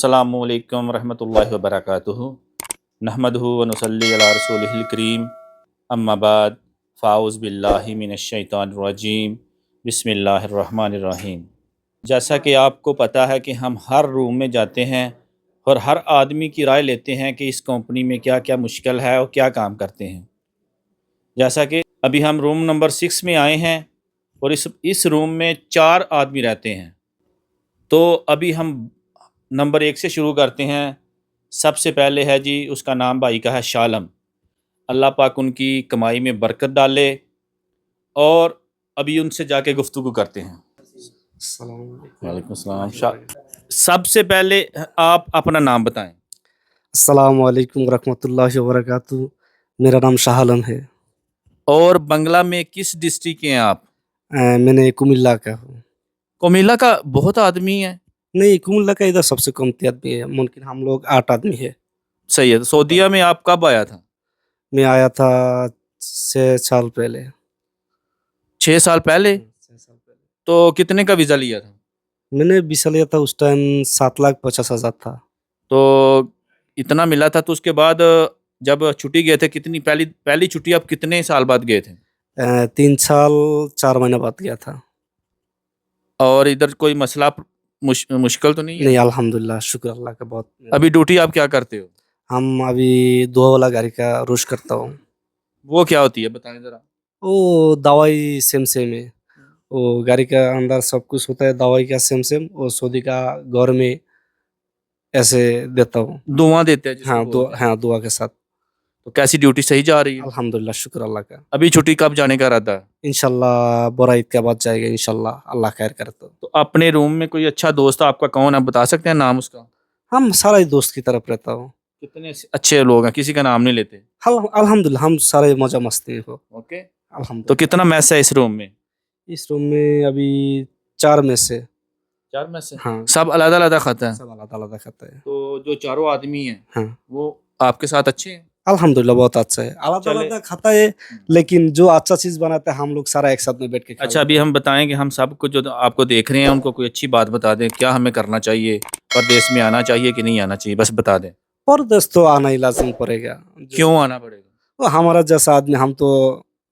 अस्सलामुअलैकुम रहमतुल्लाहि व बरकातुहू नहमदुहु व नुसल्ली अला रसूलिहिल करीम अम्मा बाद फ़ाउज़ बिल्लाहि मिनश शैतानिर रजीम बिस्मिल्लाहिर रहमानिर रहीम। जैसा कि आपको पता है कि हम हर रूम में जाते हैं और हर आदमी की राय लेते हैं कि इस कंपनी में क्या क्या मुश्किल है और क्या काम करते हैं। जैसा कि अभी हम रूम नंबर 6 में आए हैं और इस रूम में 4 आदमी रहते हैं। तो अभी हम नंबर 1 से शुरू करते हैं। सबसे पहले है जी, उसका नाम भाई का है शालम। अल्लाह पाक उनकी कमाई में बरकत डाले और अभी उनसे जाके गुफ्तगू करते हैं। वालेकुम सलाम। सबसे पहले आप अपना नाम बताएं। अस्सलाम वालेकुम रहमतुल्लाहि व बरकातुहू। मेरा नाम शाह आलम है। और बंगला में किस डिस्ट्रिक्ट के हैं आप? मैंने कुमिल्ला का हूँ। कोमिला का बहुत आदमी है। नहीं, कुमिल्ला का इधर सबसे कम आदमी है। मुमकिन हम लोग 8 आदमी है। सही है। सऊदीया में आप कब आया था? मैं आया था 6 साल पहले। 6 साल पहले। 6 साल पहले। तो कितने का वीज़ा लिया था? मैंने वीसा लिया था उस टाइम 7,50,000 था। तो इतना मिला था, तो उसके बाद जब छुट्टी गए थे, कितनी पहली पहली छुट्टी आप कितने साल बाद गए थे? 3 साल 4 महीने बाद गया था। और इधर कोई मसला मुश्किल तो नहीं है? नहीं, अल्हम्दुलिल्लाह, शुक्र अल्लाह का बहुत। अभी ड्यूटी आप क्या करते हो? हम अभी दुआ वाला गाड़ी का रोश करता हूँ। वो क्या होती है, बताएं जरा। वो दवाई सेम है। वो गाड़ी के अंदर सब कुछ होता है, दवाई का सेम और सऊदी का घर में ऐसे देता हूँ। दुआ देते हैं जिसको हाँ, बोलते हैं। हाँ, दुआ के साथ। तो कैसी ड्यूटी सही जा रही है? अल्हम्दुलिल्लाह, शुक्र अल्लाह का। अभी छुट्टी कब जाने का इरादा है? इंशाल्लाह बड़ा ईद के बाद जाएगा इंशाल्लाह, अल्लाह खैर करे तो। तो अपने रूम में कोई अच्छा दोस्त आपका कौन है, बता सकते हैं नाम उसका? हम सारा ही दोस्त की तरफ रहता हूँ। कितने अच्छे लोग हैं, किसी का नाम नहीं लेते? अल्हम्दुलिल्लाह, हम सारे मौजा मस्ती हो। ओके। तो अल्हम्दुलिल्लाह। कितना मैस है इस रूम में? इस रूम में अभी 4 में से 4 में से हाँ, सब अलग अलग खाता है? सब अलग-अलग खाता है। तो जो चारों आदमी हैं हाँ, वो आपके साथ अच्छे हैं? अल्हम्दुलिल्लाह बहुत अच्छा है। चले। अलग-अलग खाता है, लेकिन जो अच्छा चीज़ बनाता है हम लोग सारा एक साथ में बैठ के खा अच्छा, अभी लेते हैं। हम बताएं कि हम सबको जो आपको देख रहे हैं उनको कोई अच्छी बात बता दें, क्या हमें करना चाहिए, परदेश में आना चाहिए कि नहीं आना चाहिए, बस बता दें। परदेश तो आना ही लाज़िम पड़ेगा। क्यों आना पड़ेगा? तो हमारा जैसा आदमी, हम तो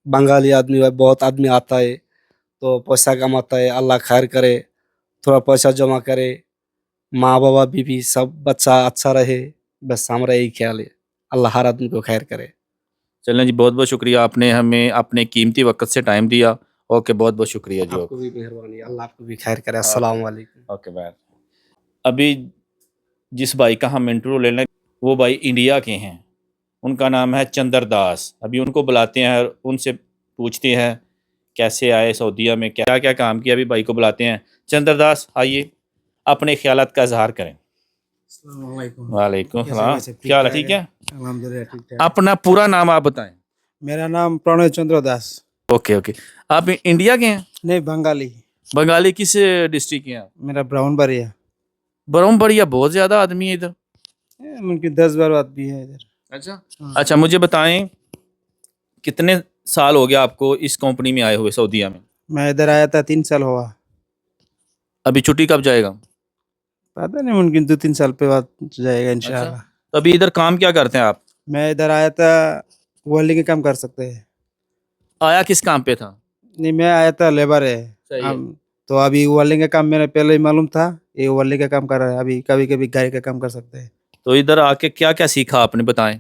बंगाली आदमी है, बहुत आदमी आता है तो पैसा कमाता है, अल्लाह खैर करे, थोड़ा पैसा जमा करे, माँ बाबा बीवी सब बच्चा अच्छा रहे, बस हमारा यही ख्याल है। अल्लाह हर आदमी को खैर करे। चलें जी, बहुत बहुत शुक्रिया, आपने हमें अपने कीमती वक्त से टाइम दिया। ओके, बहुत बहुत शुक्रिया जी। आपको भी मेहरबानी, अल्लाह आपको भी खैर करे। अस्सलाम वालेकुम। Okay bye. अभी जिस भाई का हम इंटरव्यू ले लें वो भाई इंडिया के हैं, उनका नाम है चंदर दास। अभी उनको बुलाते हैं और उनसे पूछते हैं कैसे आए सऊदीया में, क्या क्या काम किया। अभी भाई को बुलाते हैं। चंदर दास, आइए, अपने ख्यालात का इजहार करें। वालेकुम सलाम। क्या हाल है, ठीक है? अल्हम्दुलिल्लाह, ठीक ठाक। अपना पूरा नाम आप बताएं। मेरा नाम प्रणय चंद्र दास। Okay okay. आप इंडिया के हैं? नहीं, बंगाली। बंगाली किस डिस्ट्रिक्ट के हैं आप? मेरा ब्राह्मणबाड़िया। ब्रह्मपुरिया बहुत ज्यादा आदमी है इधर। उनकी 10-12 बात भी है इधर। अच्छा। हाँ। अच्छा, मुझे बताएं कितने साल हो गया आपको इस कंपनी में आए हुए सऊदीया में? मैं इधर आया था 3 साल हुआ। अभी छुट्टी कब जाएगा? पता नहीं, मुमकिन 2-3 साल पे बाद जाएगा अच्छा, इंशाल्लाह। तो अभी इधर काम क्या करते हैं आप? मैं इधर आया था, वेल्डिंग का काम कर सकते हैं। आया किस काम पे था? नहीं, मैं आया था लेबर है। सही है। हम तो अभी वेल्डिंग का काम मेरा पहले ही मालूम था, ये वेल्डिंग का काम कर रहा है। अभी कभी कभी गाड़ी का काम कर सकते हैं। तो इधर आके क्या क्या सीखा आपने, बताएं।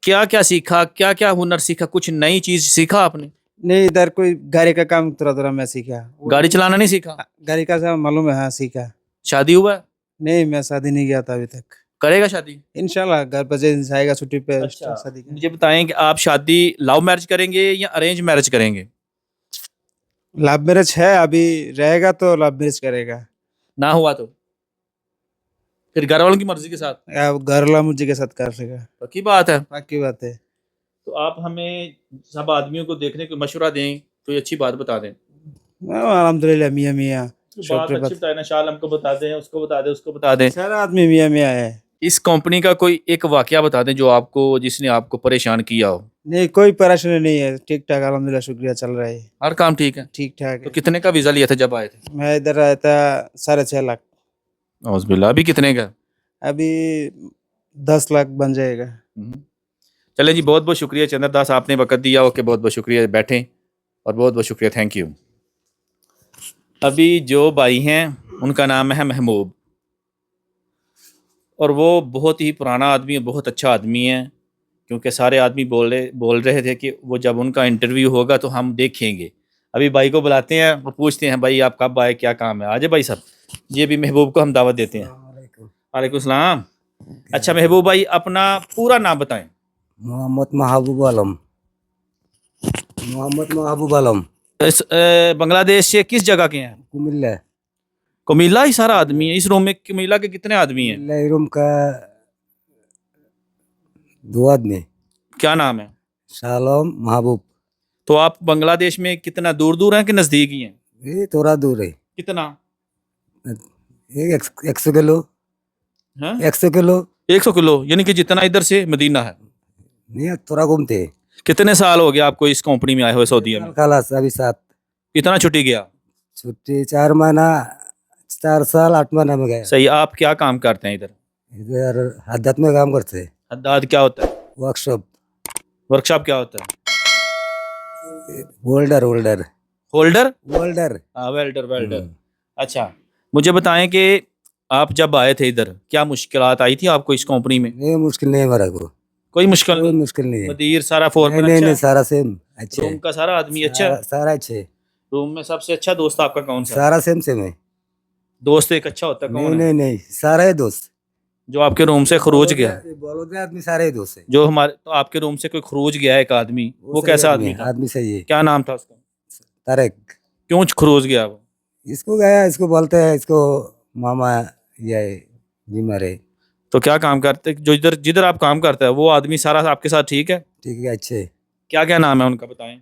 क्या क्या सीखा, क्या क्या हुनर सीखा, कुछ नई चीज सीखा आपने? नहीं, इधर कोई गाड़ी का काम थोड़ा थोड़ा मैं सीखा। गाड़ी चलाना नहीं सीखा? गाड़ी का सब मालूम है, हाँ सीखा। शादी हुआ है? नहीं, मैं शादी नहीं किया था अभी तक। करेगा शादी? इंशाल्लाह घर पर जाएगा छुट्टी पे। अच्छा, शादी का मुझे बताएं कि आप शादी लव मैरिज करेंगे या अरेंज मैरिज करेंगे? लव मैरिज है, अभी रहेगा तो लव मैरिज करेगा। ना हुआ तो फिर घर वालों की मर्जी के साथ? घर वाला मुझे के साथ कर सकेगा। पक्की बात है। बाकी बात है। तो आप हमें सब आदमियों को देखने को मशवरा दें, कोई अच्छी बात बता दें। अल्हम्दुलिल्लाह, मियाँ मियाँ बात अच्छी बताए ना, शाल हमको बता दें, उसको बता दें, उसको बता दें। सारा आदमी मियाँ मियाँ है। इस कंपनी का कोई एक वाकया बता दें जो आपको, जिसने आपको परेशान किया हो। नहीं, कोई परेशानी नहीं है, ठीक ठाक अल्हम्दुलिल्लाह, शुक्रिया, चल रहा है। हर काम ठीक है? ठीक ठाक तो है। कितने का वीजा लिया था जब आए थे? मैं इधर आया था 6.5 लाख। औज़ुबिल्लाह। अभी कितने का? अभी 10 लाख बन जाएगा। चलें जी, बहुत बहुत शुक्रिया चंद्र दास, आपने वक्त दिया। ओके, बहुत बहुत शुक्रिया, बैठें। और बहुत बहुत शुक्रिया, थैंक यू। अभी जो भाई हैं उनका नाम है महबूब, और वो बहुत ही पुराना आदमी है, बहुत अच्छा आदमी है। क्योंकि सारे आदमी बोल रहे थे कि वो जब उनका इंटरव्यू होगा तो हम देखेंगे। अभी भाई को बुलाते हैं और पूछते हैं, भाई आप कब आए, क्या काम है? आजे भाई साहब, ये भी महबूब को हम दावत देते हैं। वालेकुम सलाम। अच्छा महबूब भाई, अपना पूरा नाम बताएं। मोहम्मद महबूब आलम। मोहम्मद महबूब आलम। बांग्लादेश से किस जगह के हैं? कुमिल्ला। कुमिल्ला ही सारा आदमी है इस रूम में? कुमिल्ला के कितने आदमी हैं? कुमिल्ला रूम का 2 आदमी। क्या नाम है? शालोम महबूब। तो आप बांग्लादेश में कितना दूर दूर हैं कि नज़दीक ही हैं? ये थोड़ा दूर है, कितना? ये 100 किलो। हाँ, 100 किलो 100 किलो, यानी कि जितना इधर से मदीना है। नहीं, थोड़ा घूमते। कितने साल हो गया आपको इस कंपनी में आए हुए सऊदीया में? खालास अभी 7 कितना छुट्टी गया? छुट्टी 4 महीना, 4 साल 8 महीना में गया। सही। आप क्या काम करते हैं इधर? इधर हद्दत में काम करते। हद्दाद क्या होता है? वर्कशॉप। वर्कशॉप क्या होता है? Holder holder holder? होल्डर। हाँ, वेल्डर वेल्डर। अच्छा, मुझे बताएं कि आप जब आए थे इधर, क्या मुश्किलात आई थी आपको इस कंपनी में? नहीं, मुश्किल नहीं है हमारा को। कोई मुश्किल कोई नहीं? मुश्किल नहीं है। मदीर सारा नहीं फोरमैन नहीं अच्छा नहीं, है? सारा सेम अच्छे। रूम का सारा आदमी अच्छा है? सारा अच्छे। रूम में सबसे अच्छा दोस्त आपका कौन सा है? सारा सेम सेम है। दोस्त एक अच्छा होता है, नहीं कौन है नहीं नहीं, सारा है दोस्त। जो आपके रूम से खरूज गया? बोलोगे आदमी सारे ही दोस्त है। जो हमारे, तो आपके रूम से कोई खरूज गया है एक आदमी, वो सही कैसा आदमी आदमी है, था? आदमी सही है। क्या नाम था उसका? तारक। क्यों खरूज गया वो? इसको गया, इसको बोलते हैं, इसको मामा ये बीमार है। तो क्या काम करते, जो इधर जिधर आप काम करते हैं वो आदमी सारा आपके साथ ठीक है? ठीक है, अच्छे। क्या क्या नाम है उनका, बताएं।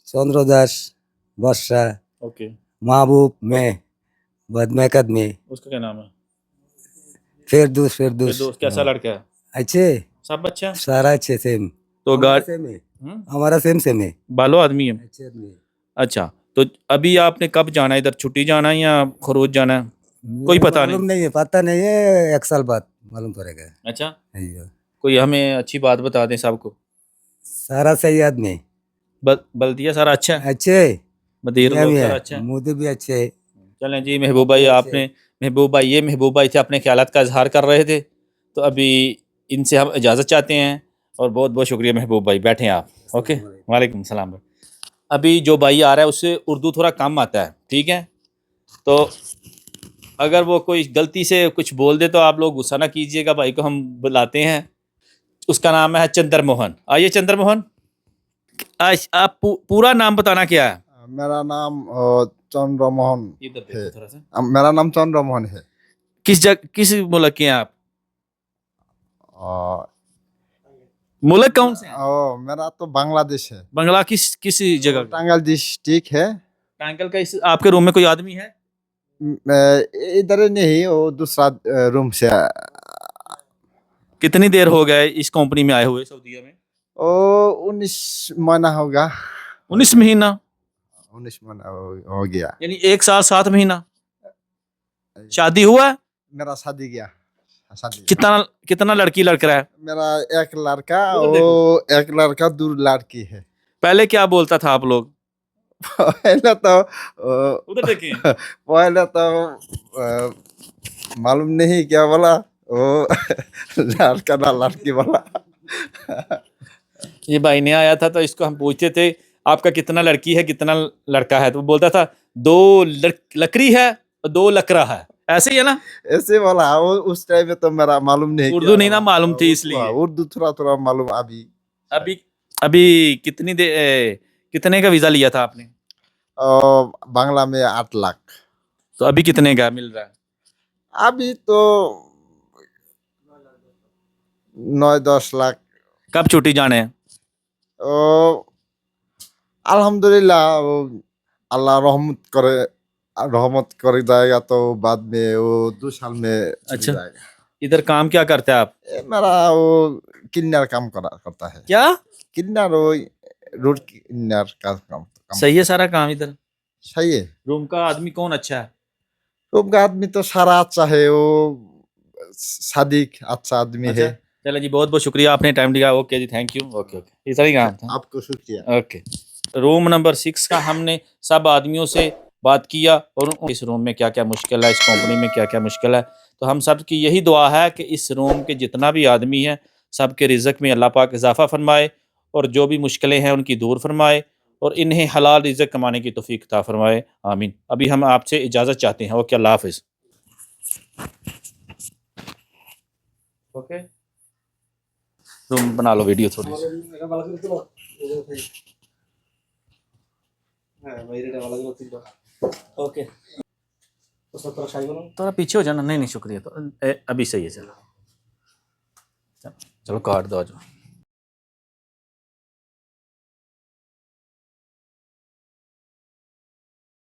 चंद्रदास, वर्षा, ओके। महबूब, मैं, बदमैक आदमी, उसका क्या नाम है? फिरदौस फिर फिरदौस। दोस्त कैसा लड़का है? अच्छे, सब अच्छा? सारा अच्छे सेम। तो हमारा गाड़ सेम है, हमारा सेम सेम है। बालो आदमी है? अच्छे आदमी। अच्छा, तो अभी आपने कब जाना है इधर? छुट्टी जाना है या खरोज जाना है? कोई पता मालूम नहीं है, पता नहीं है, 1 साल बाद मालूम पड़ेगा। अच्छा, अयो, कोई हमें अच्छी बात बता दें सबको। सारा सही आदमी। बल्दिया सारा अच्छा है? अच्छे। मदीर मियाँ लोग भी सारा है, अच्छा है? मोदी भी अच्छे। चलें जी, महबूब भाई आपने, महबूब भाई, ये महबूब भाई थे, अपने ख्यालात का इजहार कर रहे थे। तो अभी इनसे हम इजाज़त चाहते हैं। और बहुत बहुत शुक्रिया महबूब भाई, बैठें आप। ओके, वालेकुम सलाम भाई। अभी जो भाई आ रहा है उससे उर्दू थोड़ा कम आता है, ठीक है? तो अगर वो कोई गलती से कुछ बोल दे तो आप लोग गुस्सा ना कीजिएगा, भाई को हम बुलाते हैं। उसका नाम है चंद्र मोहन। आइए चंद्र मोहन, आज आप पूरा नाम बताना क्या है? मेरा नाम चंद्र मोहन इधर है। देखो थोड़ा सा। मेरा नाम चंद्र मोहन है। किस मुल्क के हैं आप? अ, मुल्क कौन से हैं? मेरा तो बांग्लादेश है। बंगला किस जगह का? टांगल डिस्ट्रिक्ट है। टांगल का। इस आपके रूम में कोई आदमी है? इधर नहीं, वो दूसरा रूम से। कितनी देर हो गए इस कंपनी में आए हुए सऊदीया में? ओ 19 महीना होगा। 19 महीना? 19 महीना हो गया। यानी 1 साल 7 महीना। शादी हुआ है? मेरा शादी गया। शादी कितना कितना लड़की लड़का है? मेरा एक लड़का उधर और एक लड़का, 2 लड़की है। पहले क्या बोलता था आप लोग? पहले तो उधर देखें। पहले तो मालूम नहीं क्या बोला वो लड़का ना लड़की बोला। ये भाई ने आया था तो इसको हम पूछते थे आपका कितना लड़की है कितना लड़का है, तो वो बोलता था 2 लकड़ी है और 2 लकड़ा है, ऐसे ही है ना? ऐसे बोला। वो उस टाइम में तो मेरा मालूम नहीं उर्दू क्या नहीं ना बोला। मालूम थी इसलिए। उर्दू थोड़ा थोड़ा मालूम अभी। अभी अभी कितने का वीजा लिया था आपने? बांग्ला में 8 लाख। तो अभी कितने का मिल रहा है? अभी तो 9-10 लाख। कब छुट्टी जाने हैं? अल्हम्दुलिल्लाह, अल्लाह रहमत कर जाएगा तो बाद में वो 2 साल में छूट अच्छा। जाएगा। इधर काम क्या करते हैं आप? मेरा वो क्लीनर काम करता है। क्या? क्लीनर, वो रोड क्लीनर का काम सही है सारा काम इधर? सही है। रूम का आदमी कौन अच्छा है? रूम का आदमी तो सारा अच्छा है, वो सादिक अच्छा आदमी है। अच्छा चलो जी, बहुत बहुत शुक्रिया, आपने टाइम दिया। ओके जी, थैंक यू। ओके ओके, इतना ही काम था। आपको शुक्रिया। ओके, रूम नंबर 6 का हमने सब आदमियों से बात किया और इस रूम में क्या क्या मुश्किल है, इस कंपनी में क्या क्या मुश्किल है। तो हम सब की यही दुआ है कि इस रूम के जितना भी आदमी है, सब के रिज़्क में अल्लाह पाक इजाफ़ा फरमाए और जो भी मुश्किलें हैं उनकी दूर फरमाए और इन्हें हलाल रिज़्क कमाने की तौफीक अता फरमाए, आमीन। अभी हम आपसे इजाज़त चाहते हैं। ओके, अल्लाह हाफ़िज़। ओके, रूम बना लो वीडियो थोड़ी सी। ओके उसको थोड़ा शाही बनाओ। थोड़ा पीछे हो जाना। नहीं नहीं, शुक्रिया। तो अभी सही है। चलो चलो, काट दो, आ जाओ।